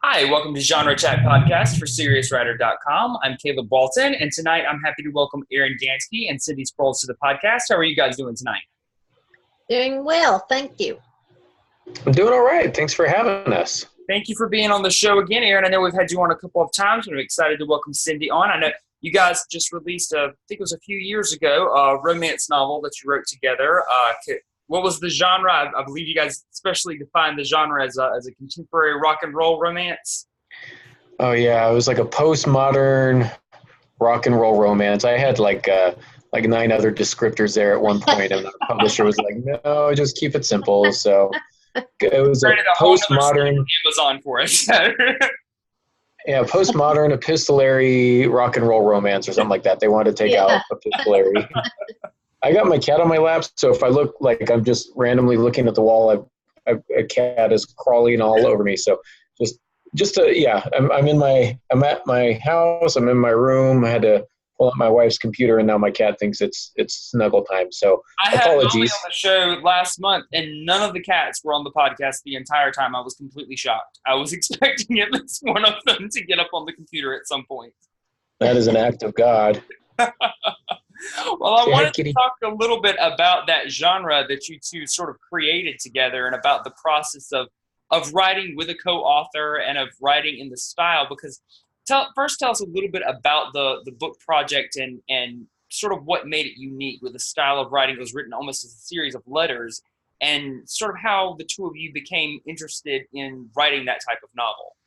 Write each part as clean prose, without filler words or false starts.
Hi, welcome to Genre Chat Podcast for SeriousWriter.com. I'm Caleb Walton, and tonight I'm happy to welcome Aaron Gansky and Cindy Sproles to the podcast. How are you guys doing tonight? Doing well, thank you. I'm doing all right. Thanks for having us. Thank you for being on the show again, Aaron. I know we've had you on a couple of times, but I'm excited to welcome Cindy on. I know you guys just released, I think it was a few years ago, a romance novel that you wrote together. What was the genre? I believe you guys especially defined the genre as a contemporary rock and roll romance. Oh, yeah. It was like a postmodern rock and roll romance. I had like 9 other descriptors there at one point, and the publisher was like, no, just keep it simple. So it was a postmodern Amazon for us. Yeah, postmodern epistolary rock and roll romance or something like that. They wanted to take out epistolary. I got my cat on my lap, so if I look like I'm just randomly looking at the wall, a cat is crawling all over me. So I'm at my house, I'm in my room. I had to pull up my wife's computer, and now my cat thinks it's snuggle time. So I apologies. had Molly on the show last month, and none of the cats were on the podcast the entire time. I was completely shocked. I was expecting at least one of them to get up on the computer at some point. That is an act of God. Well, I wanted to talk a little bit about that genre that you two sort of created together and about the process of writing with a co-author and of writing in the style, because first tell us a little bit about the book project and sort of what made it unique with the style of writing. It was written almost as a series of letters, and sort of how the two of you became interested in writing that type of novel.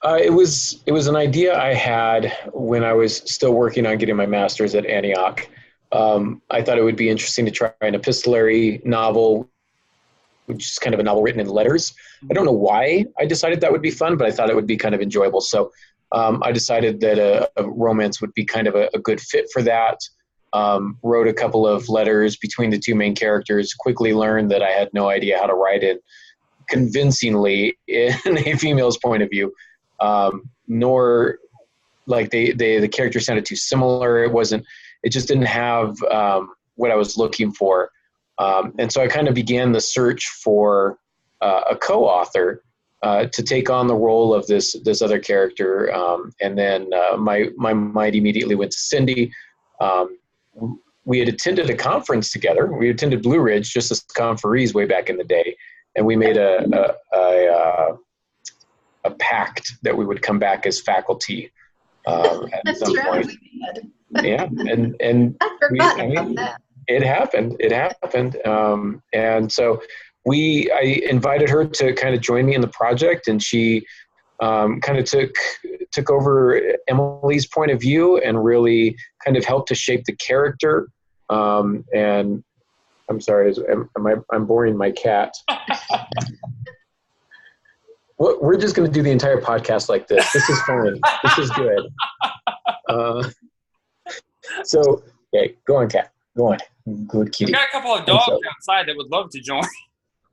It was an idea I had when I was still working on getting my master's at Antioch. I thought it would be interesting to try an epistolary novel, which is kind of a novel written in letters. I don't know why I decided that would be fun, but I thought it would be kind of enjoyable. So I decided that a romance would be kind of a good fit for that. Wrote a couple of letters between the two main characters, quickly learned that I had no idea how to write it convincingly in a female's point of view. Nor like the characters sounded too similar. It just didn't have what I was looking for. And so I kind of began the search for a co-author to take on the role of this other character. And then my mind immediately went to Cindy. We had attended a conference together. We attended Blue Ridge, just as conferees way back in the day. And we made a pact that we would come back as faculty at some point. Yeah, and I forgot about that. It happened. And so I invited her to kind of join me in the project, and she kind of took over Emily's point of view and really kind of helped to shape the character. And I'm sorry, I'm boring my cat. We're just going to do the entire podcast like this. This is fun. This is good. So, okay, go on, cat. Go on. Good kitty. We got a couple of dogs outside that would love to join.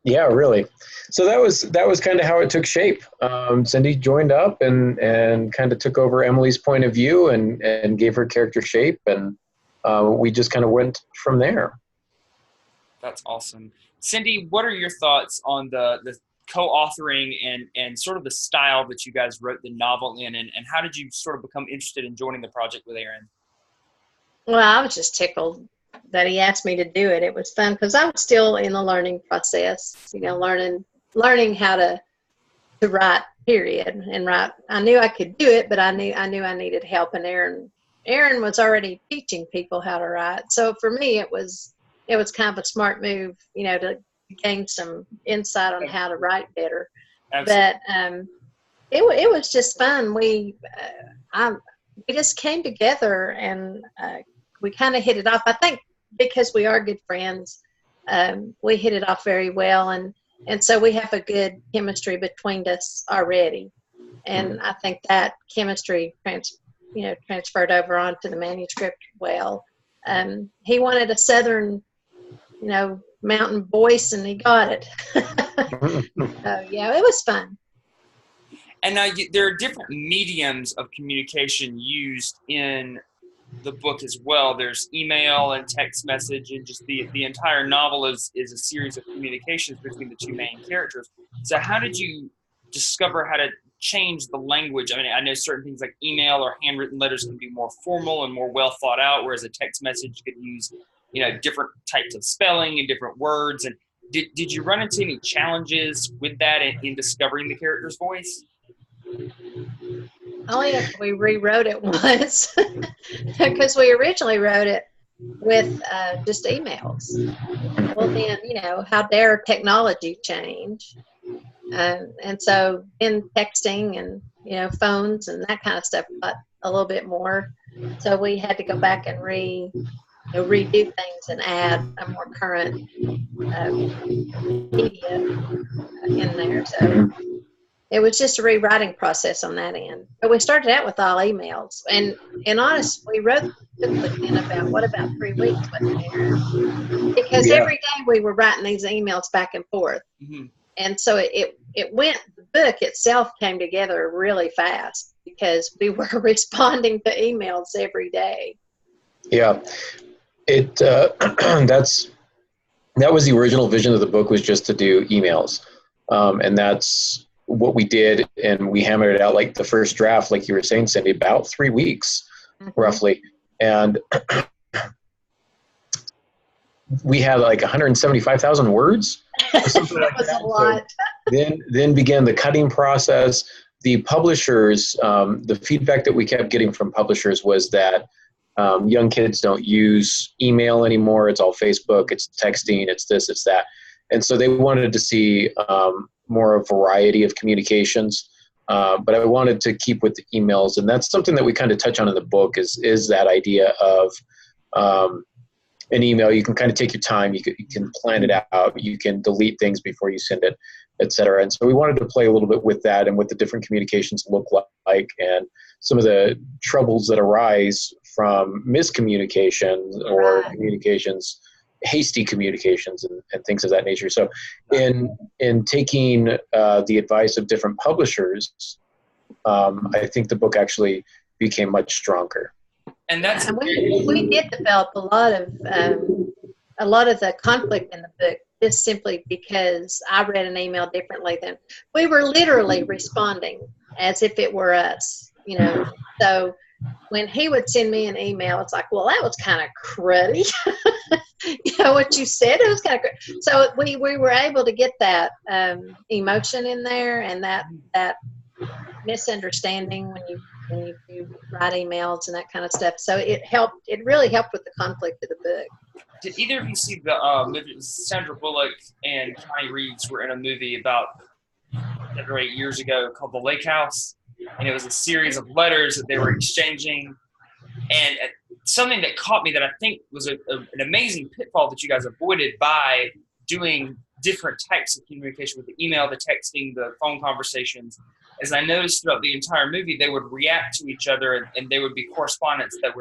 Yeah, really. So that was kind of how it took shape. Cindy joined up and kind of took over Emily's point of view and gave her character shape, and we just kind of went from there. That's awesome. Cindy, what are your thoughts on the co-authoring and sort of the style that you guys wrote the novel in, and how did you sort of become interested in joining the project with Aaron? Well, I was just tickled that he asked me to do it. It was fun because I was still in the learning process, learning how to write, period, and write. I knew I could do it, but I knew I needed help, and Aaron was already teaching people how to write. So for me, it was kind of a smart move, to gain some insight on how to write better. Absolutely. But it was just fun. We just came together and we kind of hit it off. I think because we are good friends, we hit it off very well, and so we have a good chemistry between us already. And I think that chemistry transferred over onto the manuscript well. He wanted a Southern, mountain voice, and he got it. So yeah, it was fun. And now there are different mediums of communication used in the book as well. There's email and text message, and just the entire novel is a series of communications between the two main characters. So how did you discover how to change the language? I mean, I know certain things like email or handwritten letters can be more formal and more well thought out, whereas a text message could use, different types of spelling and different words. And did you run into any challenges with that in discovering the character's voice? Only if we rewrote it once, because we originally wrote it with just emails. Well, then, how dare technology change? And so in texting and, phones and that kind of stuff got a little bit more. So we had to go back and redo things and add a more current media in there. So it was just a rewriting process on that end. But we started out with all emails. And honest, we wrote the book in about 3 weeks, wasn't it? Because every day we were writing these emails back and forth. Mm-hmm. And so the book itself came together really fast because we were responding to emails every day. Yeah. That was the original vision of the book, was just to do emails. And that's what we did, and we hammered it out like the first draft, like you were saying, Cindy, about 3 weeks, roughly. And we had like 175,000 words. Or something like that. A lot. So then began the cutting process. The publishers, the feedback that we kept getting from publishers was that young kids don't use email anymore. It's all Facebook, it's texting, it's this, it's that. And so they wanted to see more a variety of communications. But I wanted to keep with the emails. And that's something that we kind of touch on in the book is that idea of an email. You can kind of take your time. You can plan it out. You can delete things before you send it, et cetera. And so we wanted to play a little bit with that and what the different communications look like and some of the troubles that arise from miscommunications or communications, hasty communications and things of that nature. So in taking the advice of different publishers, I think the book actually became much stronger. And that's we did develop a lot of the conflict in the book just simply because I read an email differently than we were literally responding as if it were us, So when he would send me an email, it's like, well, that was kind of cruddy. What you said, it was kind of cruddy. So we were able to get that emotion in there and that misunderstanding when you write emails and that kind of stuff. So it really helped with the conflict of the book. Did either of you see the movie? Sandra Bullock and Connie Reeves were in a movie about 7 or 8 years ago called The Lake House. And it was a series of letters that they were exchanging. And something that caught me that I think was an amazing pitfall that you guys avoided by doing different types of communication with the email, the texting, the phone conversations, as I noticed throughout the entire movie, they would react to each other and they would be correspondence that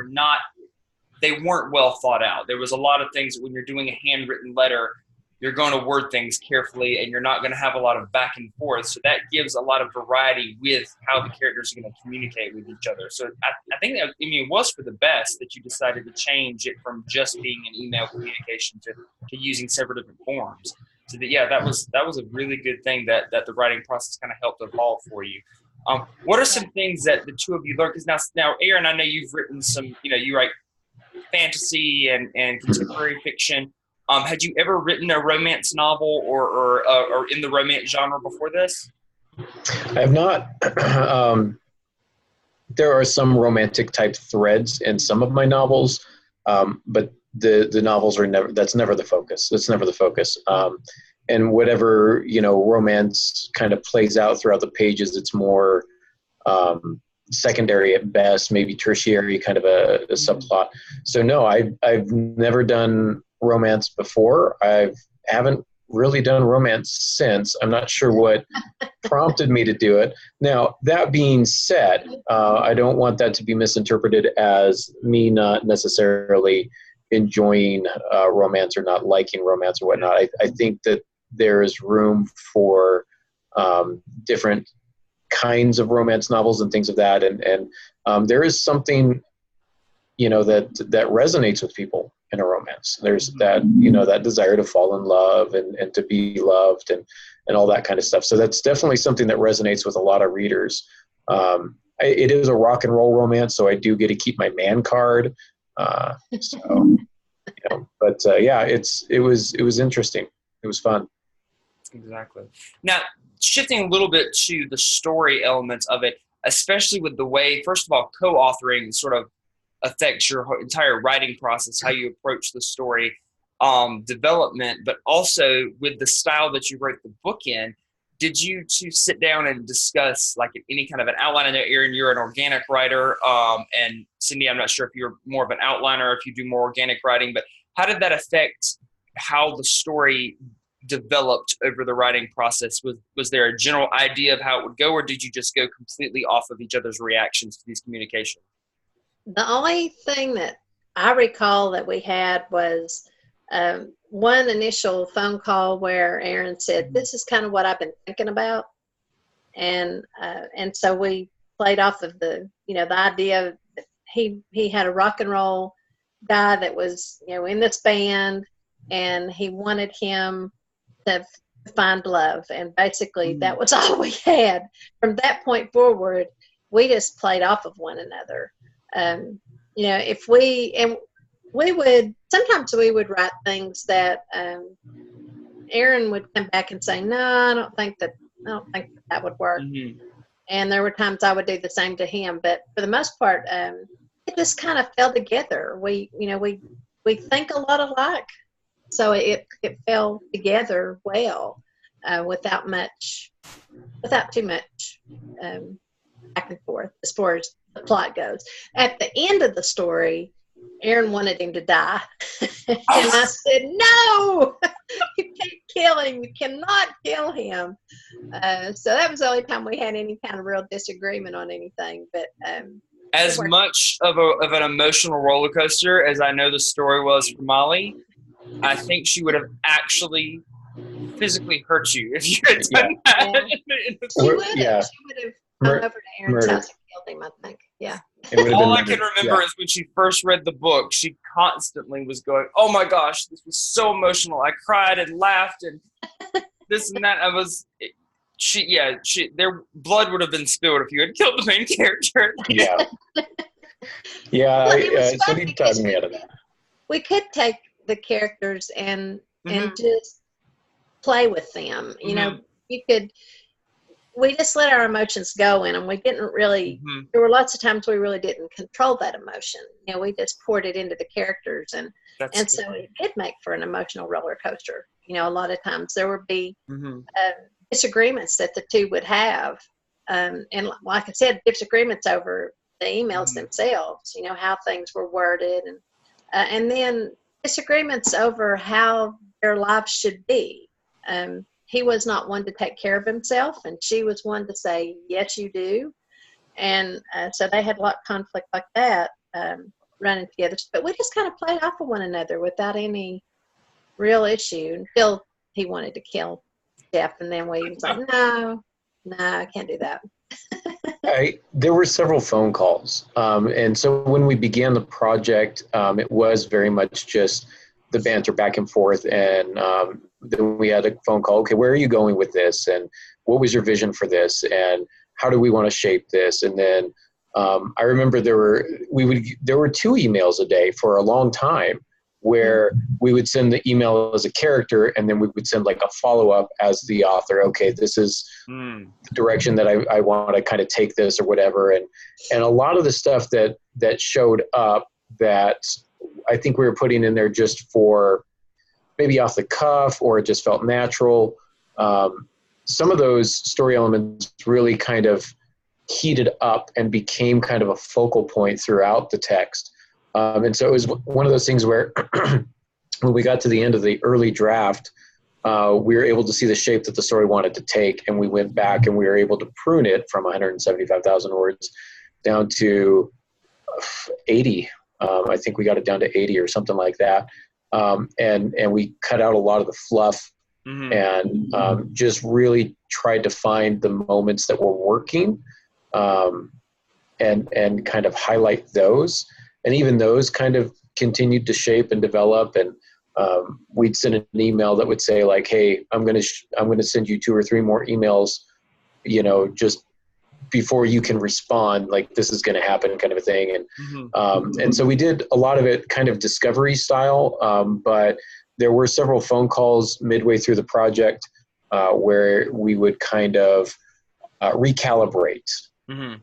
they weren't well thought out. There was a lot of things that when you're doing a handwritten letter, you're going to word things carefully and you're not going to have a lot of back and forth. So that gives a lot of variety with how the characters are going to communicate with each other. So I think that, it was for the best that you decided to change it from just being an email communication to using several different forms. So that was a really good thing that the writing process kind of helped evolve for you. What are some things that the two of you learned? Because now, Aaron, I know you've written some, you write fantasy and contemporary fiction. Had you ever written a romance novel or in the romance genre before this? I have not. There are some romantic type threads in some of my novels, but the novels are that's never the focus. That's never the focus. And whatever, romance kind of plays out throughout the pages, it's more secondary at best, maybe tertiary kind of a subplot. So no, I've never done romance before. I haven't really done romance since. I'm not sure what prompted me to do it. Now, that being said, I don't want that to be misinterpreted as me not necessarily enjoying romance or not liking romance or whatnot. I think that there is room for different kinds of romance novels and things of that. And there is something, that resonates with people. in a romance. There's that, that desire to fall in love and to be loved and all that kind of stuff. So that's definitely something that resonates with a lot of readers. It is a rock and roll romance, so I do get to keep my man card. But yeah, it was interesting. It was fun. Exactly. Now, shifting a little bit to the story elements of it, especially with the way, first of all, co-authoring sort of affects your entire writing process, how you approach the story development, but also with the style that you wrote the book in. Did you two sit down and discuss like any kind of an outline? I know, Aaron, you're an organic writer, and Cindy, I'm not sure if you're more of an outliner, if you do more organic writing, but how did that affect how the story developed over the writing process? Was there a general idea of how it would go, or did you just go completely off of each other's reactions to these communications? The only thing that I recall that we had was one initial phone call where Aaron said, "This is kind of what I've been thinking about," and so we played off of the idea that he had a rock and roll guy that was in this band, and he wanted him to find love, and basically that was all we had. From that point forward, we just played off of one another. If sometimes we would write things that Aaron would come back and say, "No, I don't think that would work." Mm-hmm. And there were times I would do the same to him, but for the most part, it just kind of fell together. We think a lot alike, so it fell together well, without too much back and forth as far as the plot goes. At the end of the story, Aaron wanted him to die. And I said, "No, you can't kill him. You cannot kill him." So that was the only time we had any kind of real disagreement on anything. But as much of an emotional roller coaster as I know the story was for Molly, I think she would have actually physically hurt you if you had done that. She would have gone over to Aaron's house and killed him, I think. Yeah. All I can remember is when she first read the book, she constantly was going, "Oh my gosh, this was so emotional. I cried and laughed and this and that." Their blood would have been spilled if you had killed the main character. Yeah. Yeah. Cindy talked me out of that. We could take the characters and just play with them. We just let our emotions go in, and we didn't really, there were lots of times we really didn't control that emotion. We just poured it into the characters, and so it did make for an emotional roller coaster. A lot of times there would be disagreements that the two would have. And like I said, disagreements over the emails themselves, how things were worded, and then disagreements over how their lives should be. He was not one to take care of himself, and she was one to say, "Yes, you do." And so they had a lot of conflict like that running together. But we just kind of played off of one another without any real issue until he wanted to kill Jeff. And then we was like, no, I can't do that. There were several phone calls. And so when we began the project, it was very much just the banter back and forth. And then we had a phone call. Okay, where are you going with this? And what was your vision for this? And how do we want to shape this? And then I remember there were 2 emails a day for a long time where we would send the email as a character, and then we would send like a follow-up as the author. Okay, this is the direction that I want to kind of take this or whatever. And a lot of the stuff that showed up that I think we were putting in there just for maybe off the cuff, or it just felt natural. Some of those story elements really kind of heated up and became kind of a focal point throughout the text. And so it was one of those things where when we got to the end of the early draft, we were able to see the shape that the story wanted to take, and we went back and we were able to prune it from 175,000 words down to 80. I think we got it down to 80 or something like that. And we cut out a lot of the fluff and just really tried to find the moments that were working and kind of highlight those. And even those kind of continued to shape and develop, and we'd send an email that would say like, hey, I'm going to send you 2 or 3 more emails, just before you can respond, like this is going to happen, kind of a thing. And so we did a lot of it kind of discovery style, but there were several phone calls midway through the project where we would kind of recalibrate,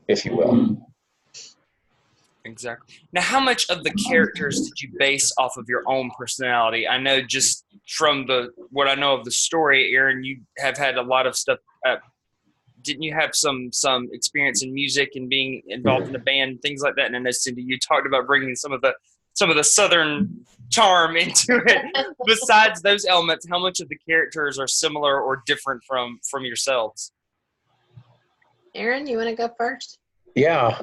if you will. Exactly. Now, how much of the characters did you base off of your own personality? I know just from what I know of the story, Aaron, you have had a lot of stuff. Didn't you have some experience in music and being involved in a band, things like that? And I know, Cindy, you talked about bringing some of the Southern charm into it. Besides those elements, how much of the characters are similar or different from yourselves? Aaron, you want to go first? Yeah.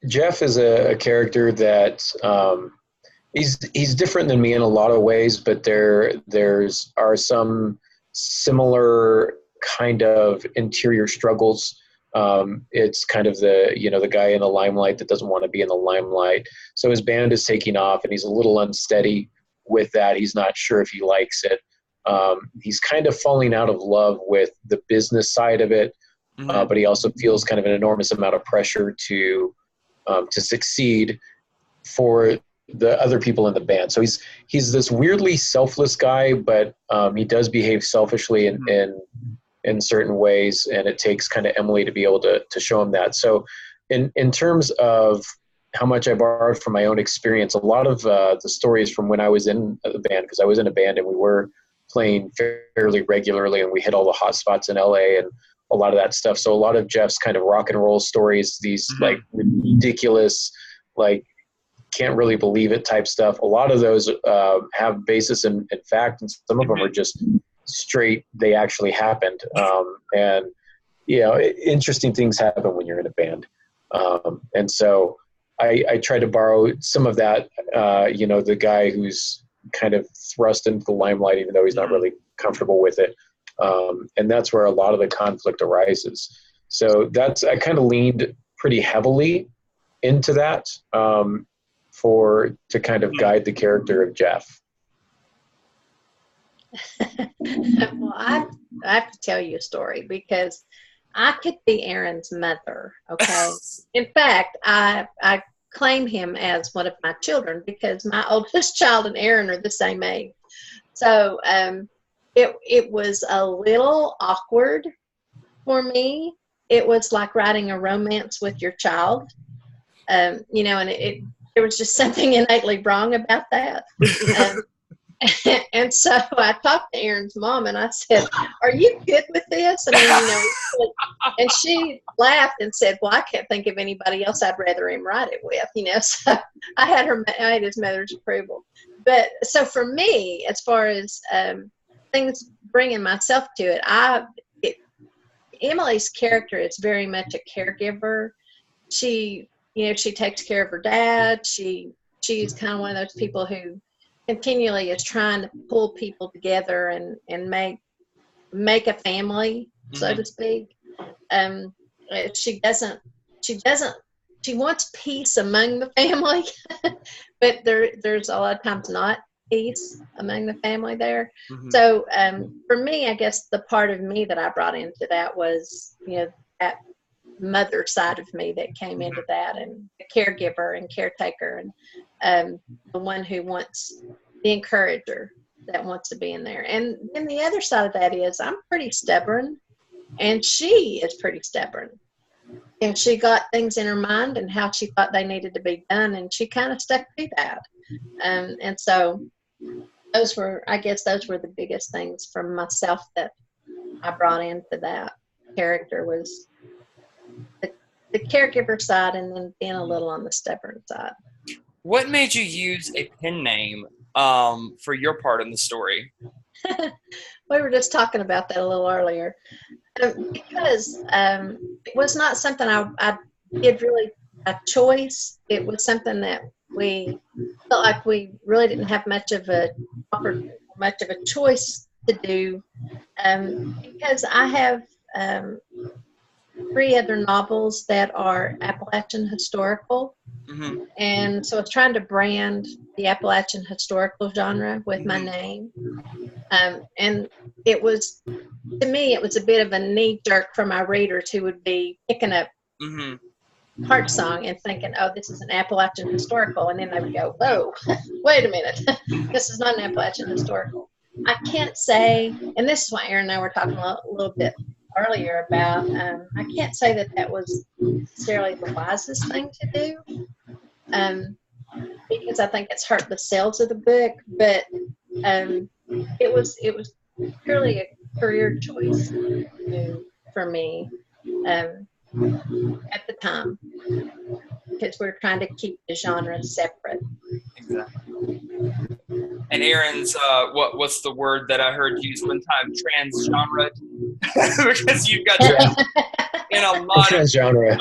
Jeff is a character that he's different than me in a lot of ways, but there's some similar kind of interior struggles. It's kind of the guy in the limelight that doesn't want to be in the limelight. So his band is taking off, and he's a little unsteady with that. He's not sure if he likes it. He's kind of falling out of love with the business side of it, but he also feels kind of an enormous amount of pressure to succeed for the other people in the band. So he's this weirdly selfless guy, but he does behave selfishly in certain ways, and it takes kind of Emily to be able to show him that. So in terms of how much I borrowed from my own experience, a lot of the stories from when I was in the band, because I was in a band and we were playing fairly regularly, and we hit all the hot spots in LA and a lot of that stuff. So a lot of Jeff's kind of rock and roll stories, these like ridiculous, like can't really believe it type stuff. A lot of those have basis in fact, and some of them are just straight, they actually happened. And interesting things happen when you're in a band. And so I try to borrow some of that, the guy who's kind of thrust into the limelight, even though he's not really comfortable with it. And that's where a lot of the conflict arises. So I kind of leaned pretty heavily into that to kind of guide the character of Jeff. Well, I have to tell you a story, because I could be Aaron's mother. Okay. In fact, I claim him as one of my children, because my oldest child and Aaron are the same age. So it was a little awkward for me. It was like writing a romance with your child, and there was just something innately wrong about that. And so I talked to Aaron's mom, and I said, "Are you good with this?" And she laughed and said, "Well, I can't think of anybody else I'd rather him write it with." So I had his mother's approval. But so for me, as far as things bringing myself to it, Emily's character is very much a caregiver. She takes care of her dad. She's kind of one of those people who continually is trying to pull people together and make a family, so to speak. She wants peace among the family, but there's a lot of times not peace among the family there. So for me, I guess the part of me that I brought into that was, that mother side of me that came into that, and the caregiver and caretaker, and the one who wants the encourager that wants to be in there. And then the other side of that is I'm pretty stubborn, and she is pretty stubborn. And she got things in her mind and how she thought they needed to be done, and she kind of stuck to that. And so those were the biggest things from myself that I brought into that character, was the caregiver side, and then being a little on the stubborn side. What made you use a pen name for your part in the story? We were just talking about that a little earlier. Because it was not something I did really a choice. It was something that we felt like we really didn't have much of a choice to do, because I have 3 other novels that are Appalachian historical. Mm-hmm. And so I was trying to brand the Appalachian historical genre with my name. And it was, to me, it was a bit of a knee jerk for my readers who would be picking up Heart Song and thinking, oh, this is an Appalachian historical. And then they would go, whoa, wait a minute. This is not an Appalachian historical. I can't say, and this is what Aaron and I were talking a little bit earlier about, I can't say that that was necessarily the wisest thing to do, because I think it's hurt the sales of the book, but it was purely a career choice for me at the time, because we're trying to keep the genres separate. Exactly. And Aaron's, what's the word that I heard used one time? Trans-genre? Because you've got trans in a lot of genres.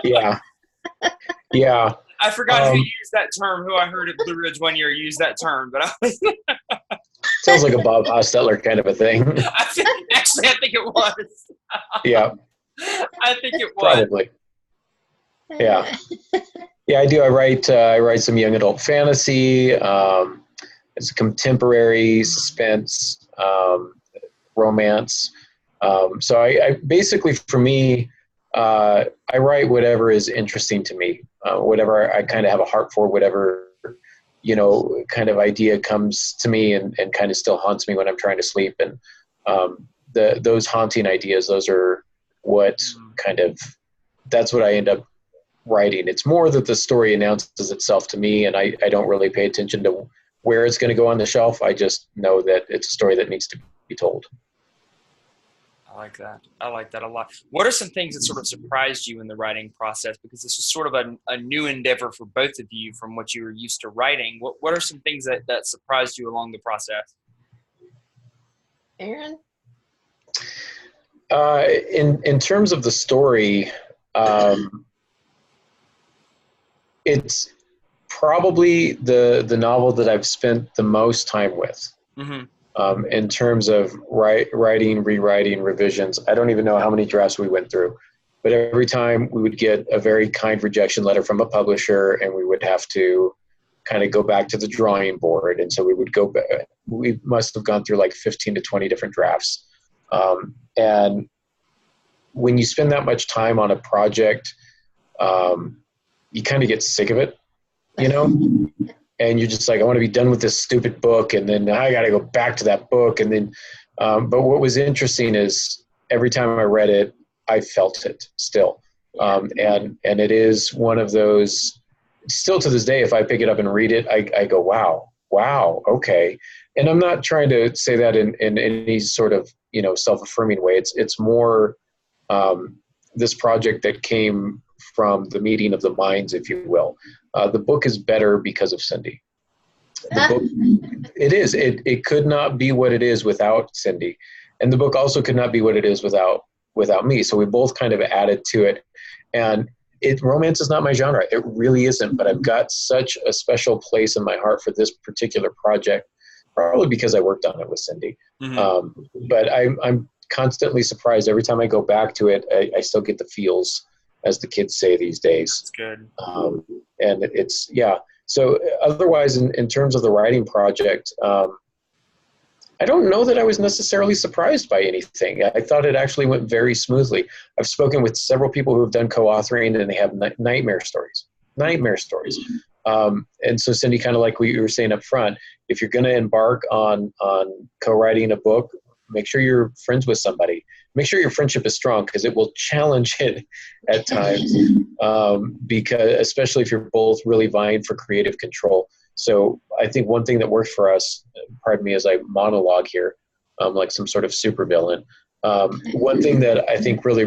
Yeah. Yeah. I forgot who used that term, who I heard at Blue Ridge one year use that term, but I was sounds like a Bob Hostetler kind of a thing. I think it was. Yeah. I think it was. Probably. Yeah. Yeah, I do. I write some young adult fantasy. It's contemporary suspense, romance. So I basically, for me, I write whatever is interesting to me, whatever I kind of have a heart for, whatever, kind of idea comes to me and kind of still haunts me when I'm trying to sleep. And those haunting ideas, those are what that's what I end up writing. It's more that the story announces itself to me, and I don't really pay attention to where it's going to go on the shelf. I just know that it's a story that needs to be told. I like that. I like that a lot. What are some things that sort of surprised you in the writing process? Because this is sort of a new endeavor for both of you from what you were used to writing. What are some things that surprised you along the process? Aaron? In terms of the story, it's probably the novel that I've spent the most time with. Mm-hmm. In terms of writing, rewriting, revisions. I don't even know how many drafts we went through, but every time we would get a very kind rejection letter from a publisher, and we would have to kind of go back to the drawing board. And so we would go back. We must have gone through like 15 to 20 different drafts. And when you spend that much time on a project, you kind of get sick of it, and you're just like, I want to be done with this stupid book. And then I got to go back to that book. And then, but what was interesting is every time I read it, I felt it still. And it is one of those, still to this day, if I pick it up and read it, I go, wow. Okay. And I'm not trying to say that in any sort of, self-affirming way. It's more this project that came from the meeting of the minds, if you will. The book is better because of Cindy. The book, it is. It could not be what it is without Cindy, and the book also could not be what it is without me. So we both kind of added to it. And romance is not my genre. It really isn't. But I've got such a special place in my heart for this particular project, probably because I worked on it with Cindy. Mm-hmm. But I'm constantly surprised every time I go back to it. I still get the feels, as the kids say these days. That's good. And it's, yeah. So otherwise, in terms of the writing project, I don't know that I was necessarily surprised by anything. I thought it actually went very smoothly. I've spoken with several people who have done co-authoring, and they have nightmare stories. And so Cindy, kind of like what you were saying up front, if you're going to embark on co-writing a book, make sure you're friends with somebody. Make sure your friendship is strong, because it will challenge it at times, because especially if you're both really vying for creative control. So I think one thing that worked for us, pardon me as I monologue here, like some sort of supervillain. One thing that I think really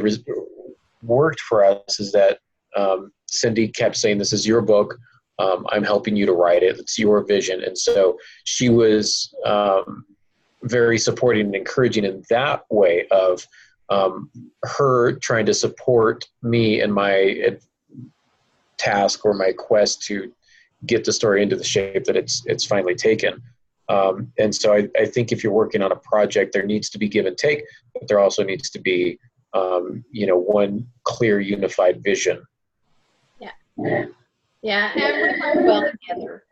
worked for us is that Cindy kept saying, this is your book. I'm helping you to write it. It's your vision. And so she was very supporting and encouraging in that way of her trying to support me in my task or my quest to get the story into the shape that it's finally taken. And so I think if you're working on a project, there needs to be give and take, but there also needs to be one clear, unified vision. Yeah. Yeah, and we work well together,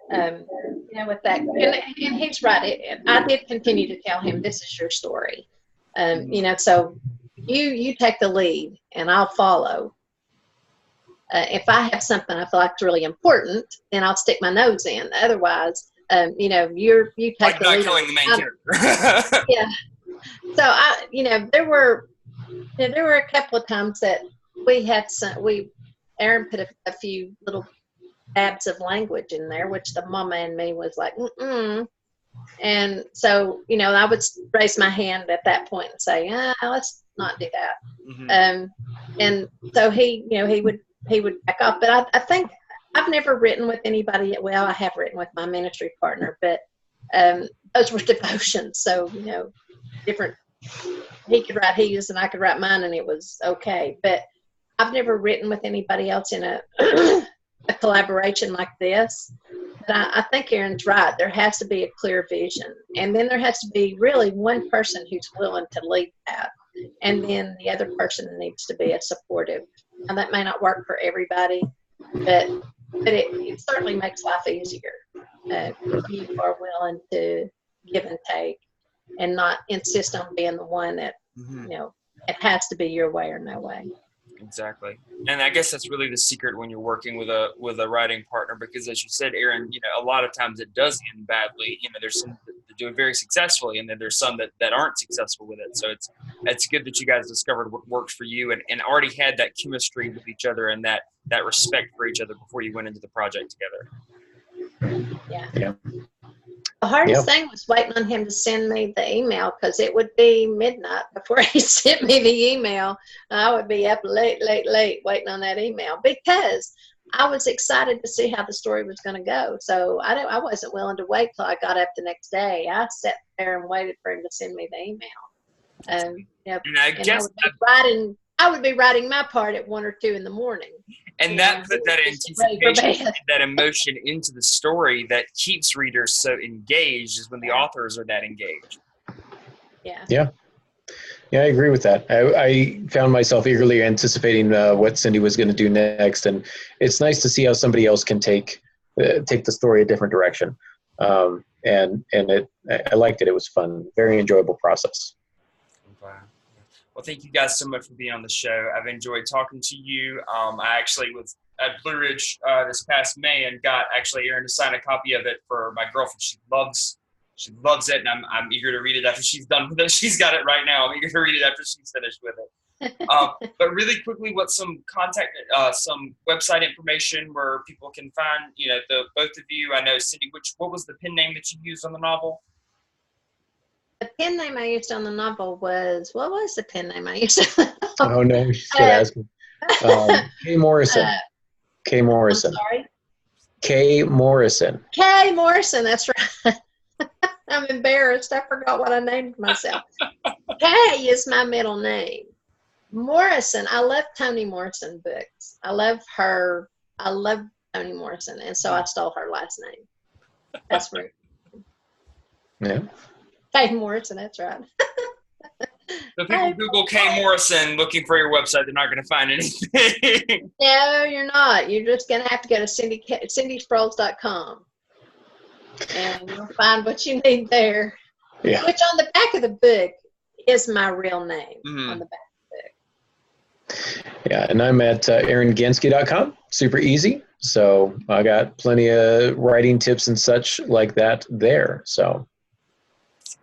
with that. And he's right. I did continue to tell him, this is your story. So you take the lead and I'll follow. If I have something I feel like is really important, then I'll stick my nose in. Otherwise, you take like the not lead. killing the main character. Yeah. So there were a couple of times that Aaron put a few little dabs of language in there, which the mama and me was like, mm-mm. And so, I would raise my hand at that point and say, let's not do that. Mm-hmm. And so he would back off. But I think I've never written with anybody. Well, I have written with my ministry partner, but those were devotions. So, different. He could write his and I could write mine, and it was okay. But I've never written with anybody else in a collaboration like this. But I think Aaron's right. There has to be a clear vision. And then there has to be really one person who's willing to lead that. And then the other person needs to be a supportive. Now, that may not work for everybody, but it certainly makes life easier if you are willing to give and take and not insist on being the one that, it has to be your way or no way. Exactly. And I guess that's really the secret when you're working with a writing partner, because as you said, Aaron, a lot of times it does end badly. There's some that do it very successfully, and then there's some that aren't successful with it. So it's good that you guys discovered what works for you and already had that chemistry with each other and that respect for each other before you went into the project together. Yeah. The hardest thing was waiting on him to send me the email, because it would be midnight before he sent me the email. I would be up late waiting on that email because I was excited to see how the story was going to go. So I wasn't willing to wait till I got up the next day. I sat there and waited for him to send me the email. I would be writing my part at 1 or 2 in the morning. And that put that anticipation, that emotion into the story that keeps readers so engaged is when the authors are that engaged. Yeah, I agree with that. I found myself eagerly anticipating what Cindy was going to do next, and it's nice to see how somebody else can take the story a different direction. I liked it. It was fun, very enjoyable process. Wow. Well, thank you guys so much for being on the show. I've enjoyed talking to you. I actually was at Blue Ridge this past May and got Aaron to sign a copy of it for my girlfriend. She loves it, and I'm eager to read it after she's done with it. She's got it right now. I'm eager to read it after she's finished with it. But really quickly, what's some some website information where people can find, the both of you? I know, Cindy, what was the pen name that you used on the novel? The pen name I used on the novel what was the pen name I used? Oh, no, she's going to ask me. K. Morrison. K. Morrison. I'm sorry? K. Morrison. K. Morrison, that's right. I'm embarrassed. I forgot what I named myself. K is my middle name. Morrison, I love Toni Morrison books. I love her. I love Toni Morrison, and so I stole her last name. That's rude. Yeah. K. Morrison, that's right. So people Google K. Morrison looking for your website, they're not going to find anything. No, you're not. You're just going to have to go to cindysproles.com. And you'll find what you need there. Yeah. Which on the back of the book is my real name on the back of the book. Yeah, and I'm at aarongansky.com. Super easy. So I got plenty of writing tips and such like that there. So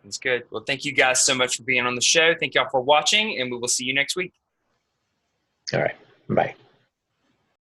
that's good. Well, thank you guys so much for being on the show. Thank y'all for watching, and we will see you next week. All right. Bye.